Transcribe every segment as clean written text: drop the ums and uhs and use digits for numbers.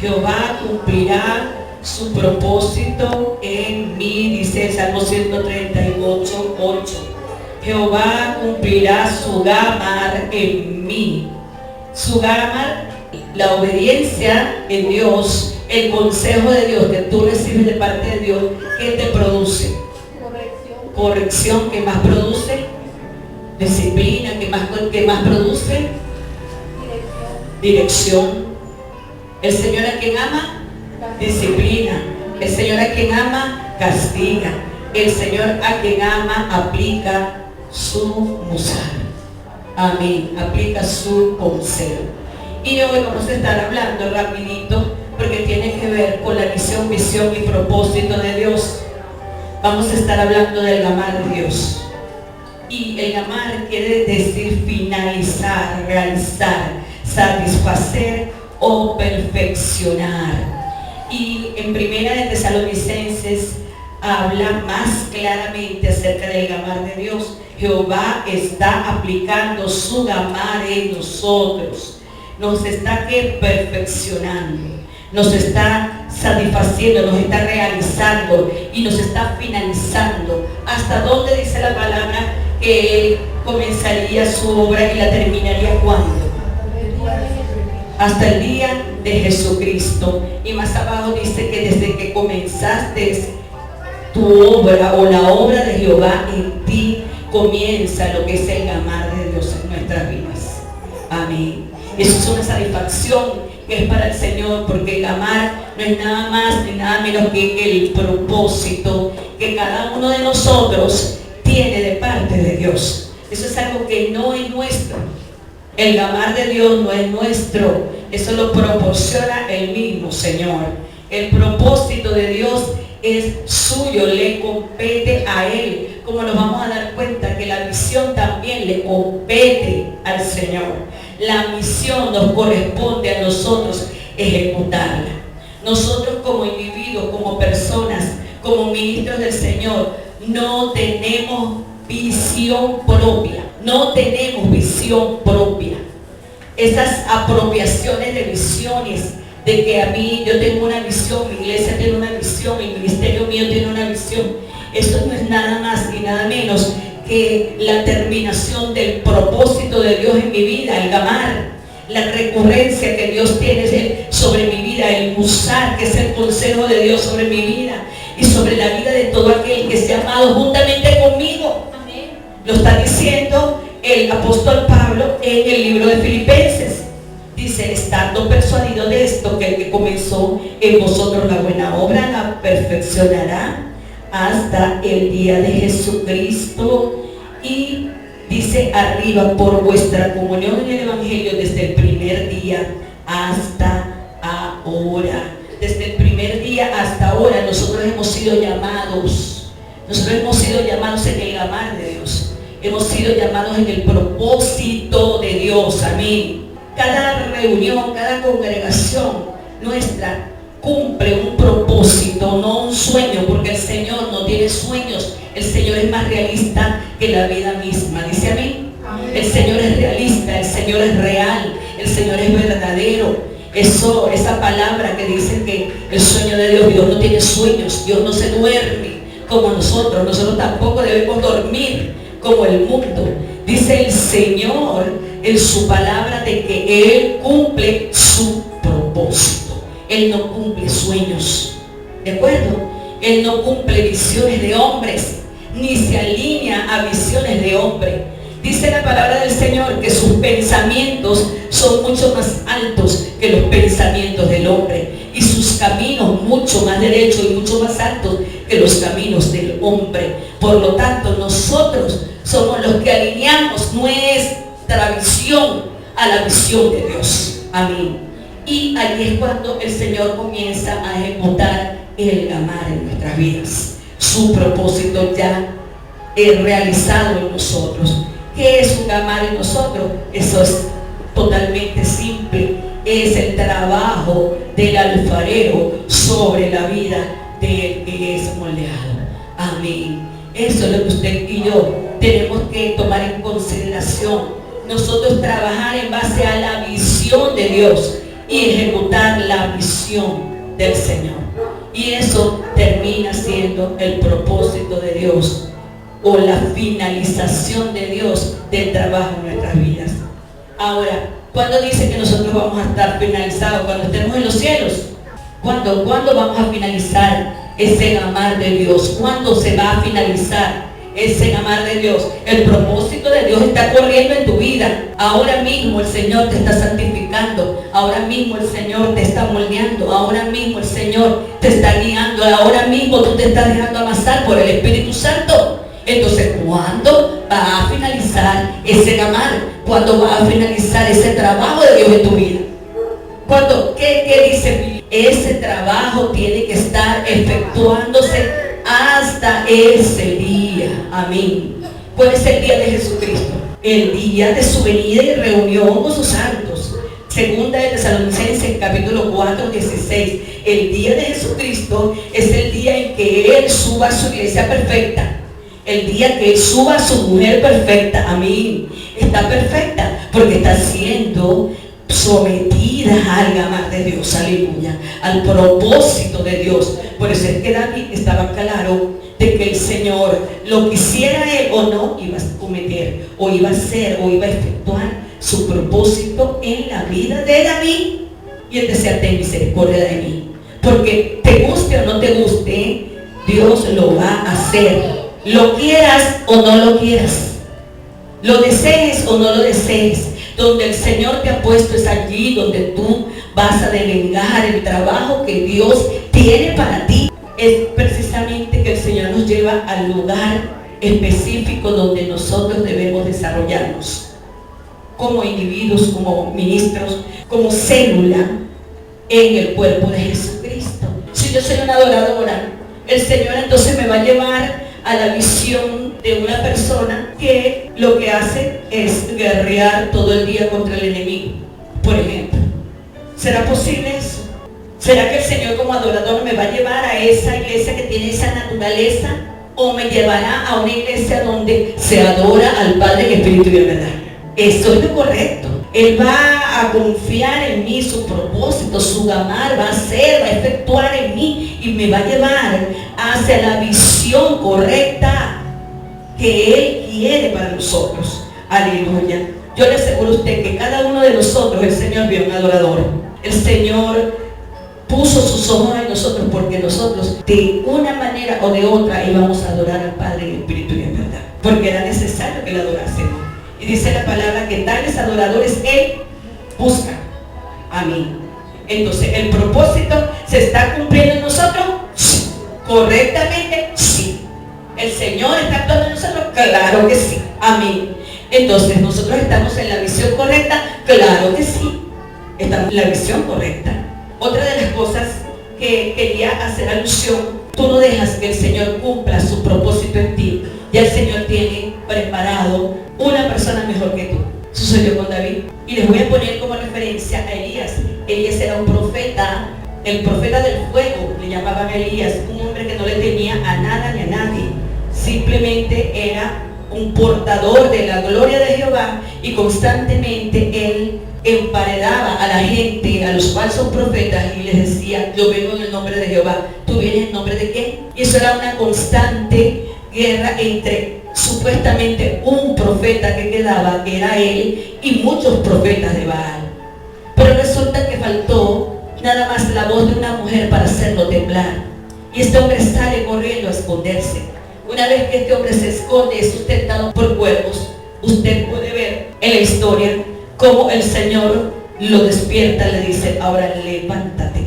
Jehová cumplirá su propósito en mí, dice el Salmo 138, 8. Jehová cumplirá su gamar en mí. Su gamar, la obediencia en Dios, el consejo de Dios que tú recibes de parte de Dios, ¿qué te produce? Corrección. ¿Qué más produce? Disciplina. ¿Qué más produce? Dirección. El Señor a quien ama, disciplina. El Señor a quien ama, castiga. El Señor a quien ama, aplica su musar. Amén. Aplica su consejo. Y hoy vamos a estar hablando rapidito, porque tiene que ver con la misión, visión y propósito de Dios. Vamos a estar hablando del gamar de Dios. Y el gamar quiere decir finalizar, realizar, satisfacer o perfeccionar. Y en Primera de Tesalonicenses habla más claramente acerca del gamar de Dios. Jehová está aplicando su gamar en nosotros. Nos está perfeccionando, nos está satisfaciendo, nos está realizando y nos está finalizando. ¿Hasta dónde dice la palabra que Él comenzaría su obra y la terminaría cuándo? Hasta el día de Jesucristo. Y más abajo dice que desde que comenzaste tu obra o la obra de Jehová en ti, comienza lo que es el gamar de Dios en nuestras vidas. Amén. Eso es una satisfacción que es para el Señor, porque el gamar no es nada más ni nada menos que el propósito que cada uno de nosotros tiene de parte de Dios. Eso es algo que no es nuestro. El gamar de Dios no es nuestro. Eso lo proporciona el mismo Señor. El propósito de Dios es suyo, le compete a Él. Como nos vamos a dar cuenta que la misión también le compete al Señor. La misión nos corresponde a nosotros ejecutarla. Nosotros como individuos, como personas, como ministros del Señor, no tenemos visión propia. No tenemos visión propia. Esas apropiaciones de visiones, de que a mí yo tengo una visión, mi iglesia tiene una visión, el ministerio mío tiene una visión, eso no es nada más y nada menos que la terminación del propósito de Dios en mi vida, el gamar, la recurrencia que Dios tiene sobre mi vida, el musar, que es el consejo de Dios sobre mi vida y sobre la vida de todo aquel que se ha amado juntamente conmigo. Amén. Lo está diciendo el apóstol Pablo en el libro de Filipenses. Dice, estando persuadido de esto, que el que comenzó en vosotros la buena obra la perfeccionará hasta el día de Jesucristo. Y dice arriba, por vuestra comunión en el Evangelio desde el primer día hasta ahora. Desde el primer día hasta ahora nosotros hemos sido llamados. Nosotros hemos sido llamados en el gamar de Dios. Hemos sido llamados en el propósito de Dios. Amén. Cada reunión, cada congregación nuestra cumple un propósito, no un sueño, porque el Señor no tiene sueños. El Señor es más realista que la vida misma. ¿Dice amén? El Señor es realista, el Señor es real, el Señor es verdadero. Esa palabra que dice que el sueño de Dios no tiene sueños, Dios no se duerme como nosotros tampoco debemos dormir como el mundo. Dice el Señor en su palabra de que Él cumple su propósito. Él no cumple sueños, ¿de acuerdo? Él no cumple visiones de hombres, ni se alinea a visiones de hombre. Dice la palabra del Señor que sus pensamientos son mucho más altos que los pensamientos del hombre, y sus caminos mucho más derechos y mucho más altos que los caminos del hombre. Por lo tanto, nosotros somos los que alineamos nuestra visión a la visión de Dios. Amén. Y allí es cuando el Señor comienza a ejecutar el gamar en nuestras vidas. Su propósito ya es realizado en nosotros. ¿Qué es un gamar en nosotros? Eso es totalmente simple. Es el trabajo del alfarero sobre la vida del que es moldeado. Amén. Eso es lo que usted y yo tenemos que tomar en consideración. Nosotros trabajar en base a la visión de Dios y ejecutar la visión bendición del Señor. Y eso termina siendo el propósito de Dios o la finalización de Dios del trabajo en nuestras vidas. Ahora, ¿cuándo dice que nosotros vamos a estar finalizados? Cuando estemos en los cielos. ¿Cuándo vamos a finalizar ese gamar de Dios? ¿Cuándo se va a finalizar ese gamar de Dios? El propósito de Dios está corriendo en tu vida. Ahora mismo el Señor te está santificando. Ahora mismo el Señor te está moldeando. Ahora mismo el Señor te está guiando. Ahora mismo tú te estás dejando amasar por el Espíritu Santo. Entonces, ¿cuándo va a finalizar ese gamar? ¿Cuándo va a finalizar ese trabajo de Dios en tu vida? ¿Cuándo? ¿Qué dice? Ese trabajo tiene que estar efectuándose hasta ese día. Amén. ¿Cuál es el día de Jesucristo? El día de su venida y reunión con sus santos. Segunda de Tesalonicenses, capítulo 4, 16. El día de Jesucristo es el día en que Él suba a su iglesia perfecta. El día que Él suba a su mujer perfecta. Amén. Está perfecta porque está siendo sometida al gamar de Dios, aleluya, al propósito de Dios. Por eso es que David estaba claro de que el Señor, lo quisiera él o no, iba a cometer, o iba a hacer, o iba a efectuar su propósito en la vida de David. Y él decía: ten misericordia de mí, porque te guste o no te guste, Dios lo va a hacer, lo quieras o no lo quieras, lo desees o no lo desees. Donde el Señor te ha puesto es allí donde tú vas a devengar el trabajo que Dios tiene para ti. Es precisamente que el Señor nos lleva al lugar específico donde nosotros debemos desarrollarnos como individuos, como ministros, como célula en el cuerpo de Jesucristo. Si yo soy una adoradora, el Señor entonces me va a llevar a la visión de una persona que lo que hace es guerrear todo el día contra el enemigo, por ejemplo. ¿Será posible eso? ¿Será que el Señor como adorador me va a llevar a esa iglesia que tiene esa naturaleza? ¿O me llevará a una iglesia donde se adora al Padre en espíritu y en verdad? Eso es lo correcto. Él va a confiar en mí, su propósito, su gamar va a ser, va a efectuar en mí y me va a llevar hacia la visión correcta que Él quiere para nosotros. Aleluya. Yo le aseguro a usted que cada uno de nosotros, el Señor vio un adorador. El Señor puso sus ojos en nosotros porque nosotros de una manera o de otra íbamos a adorar al Padre en espíritu y en verdad. Porque era necesario que le adorásemos. Y dice la palabra que tales adoradores Él busca. Amén. Entonces, ¿el propósito se está cumpliendo en nosotros? Sí. ¿Correctamente? Sí. ¿El Señor está actuando en nosotros? Claro que sí. Amén. Entonces, ¿nosotros estamos en la visión correcta? Claro que sí. Estamos en la visión correcta. Otra de las cosas que quería hacer alusión, tú no dejas que el Señor cumpla su propósito en ti. Ya el Señor tiene preparado una persona mejor que tú. Sucedió con David. Y les voy a poner como referencia a Elías. Elías era un profeta, el profeta del fuego, le llamaban a Elías, un hombre que no le temía a nada ni a nadie. Simplemente era un portador de la gloria de Jehová y constantemente él emparedaba a la gente, a los falsos profetas y les decía: yo vengo en el nombre de Jehová. ¿Tú vienes en nombre de quién? Y eso era una constante guerra entre supuestamente un profeta que quedaba, que era él, y muchos profetas de Baal. Pero resulta que faltó nada más la voz de una mujer para hacerlo temblar. Y este hombre sale corriendo a esconderse. Una vez que este hombre se esconde, es sustentado por cuervos, usted puede ver en la historia cómo el Señor lo despierta, le dice: ahora levántate,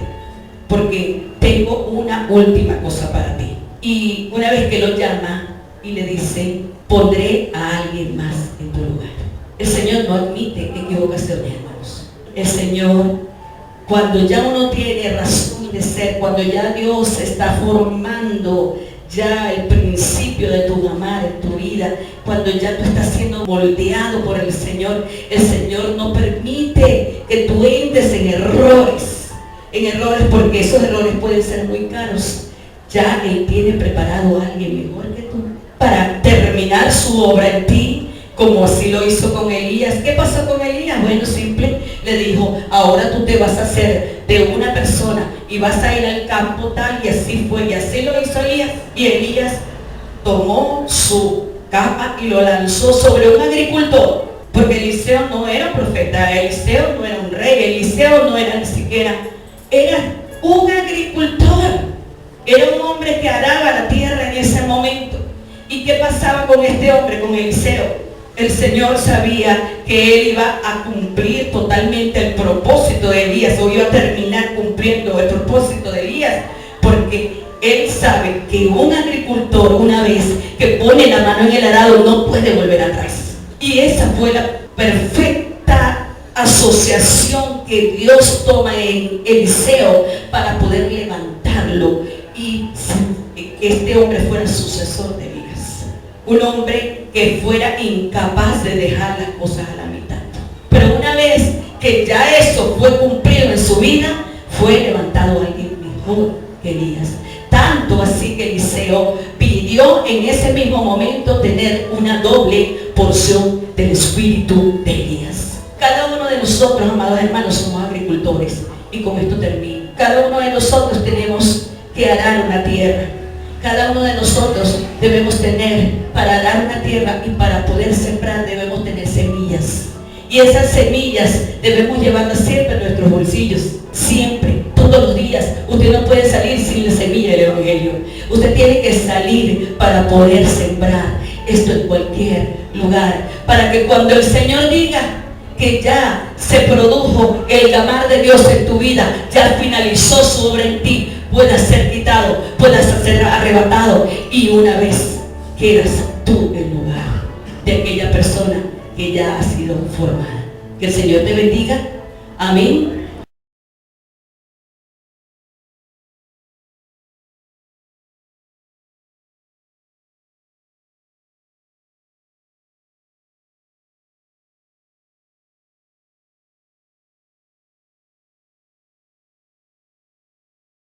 porque tengo una última cosa para ti. Y una vez que lo llama y le dice: pondré a alguien más en tu lugar. El Señor no admite equivocaciones, hermanos. El Señor, cuando ya uno tiene razón de ser, cuando ya Dios está formando ya el principio de tu gamar en tu vida, cuando ya tú estás siendo moldeado por el Señor no permite que tú entres en errores, porque esos errores pueden ser muy caros. Ya Él tiene preparado a alguien mejor que tú para terminar su obra en ti, como así lo hizo con Elías. ¿Qué pasó con Elías? Bueno, simple, le dijo: ahora tú te vas a hacer de una persona y vas a ir al campo tal, y así fue, y así lo hizo Elías. Y Elías tomó su capa y lo lanzó sobre un agricultor, porque Eliseo no era profeta, Eliseo no era un rey, Eliseo no era ni siquiera, era un agricultor, era un hombre que araba la tierra en ese momento. ¿Y qué pasaba con este hombre, con Eliseo? El Señor sabía que él iba a cumplir totalmente el propósito de Elías, o iba a terminar cumpliendo el propósito de Elías, porque él sabe que un agricultor, una vez que pone la mano en el arado, no puede volver atrás. Y esa fue la perfecta asociación que Dios toma en Eliseo para poder levantarlo y que este hombre fuera sucesor de Elías. Un hombre que fuera incapaz de dejar las cosas a la mitad. Pero una vez que ya eso fue cumplido en su vida, fue levantado alguien mejor que Elías. Tanto así que Eliseo pidió en ese mismo momento tener una doble porción del espíritu de Elías. Cada uno de nosotros, amados hermanos, somos agricultores. Y con esto termino. Cada uno de nosotros tenemos que arar una tierra. Cada uno de nosotros debemos tener, para arar una tierra y para poder sembrar, debemos tener semillas. Y esas semillas debemos llevarlas siempre en nuestros bolsillos. Siempre, todos los días. Usted no puede salir sin la semilla del Evangelio. Usted tiene que salir para poder sembrar esto en cualquier lugar. Para que cuando el Señor diga que ya se produjo el gamar de Dios en tu vida, ya finalizó su obra en ti, puedas ser quitado, puedas ser arrebatado, y una vez quedas tú en lugar de aquella persona que ya ha sido formada. Que el Señor te bendiga. Amén.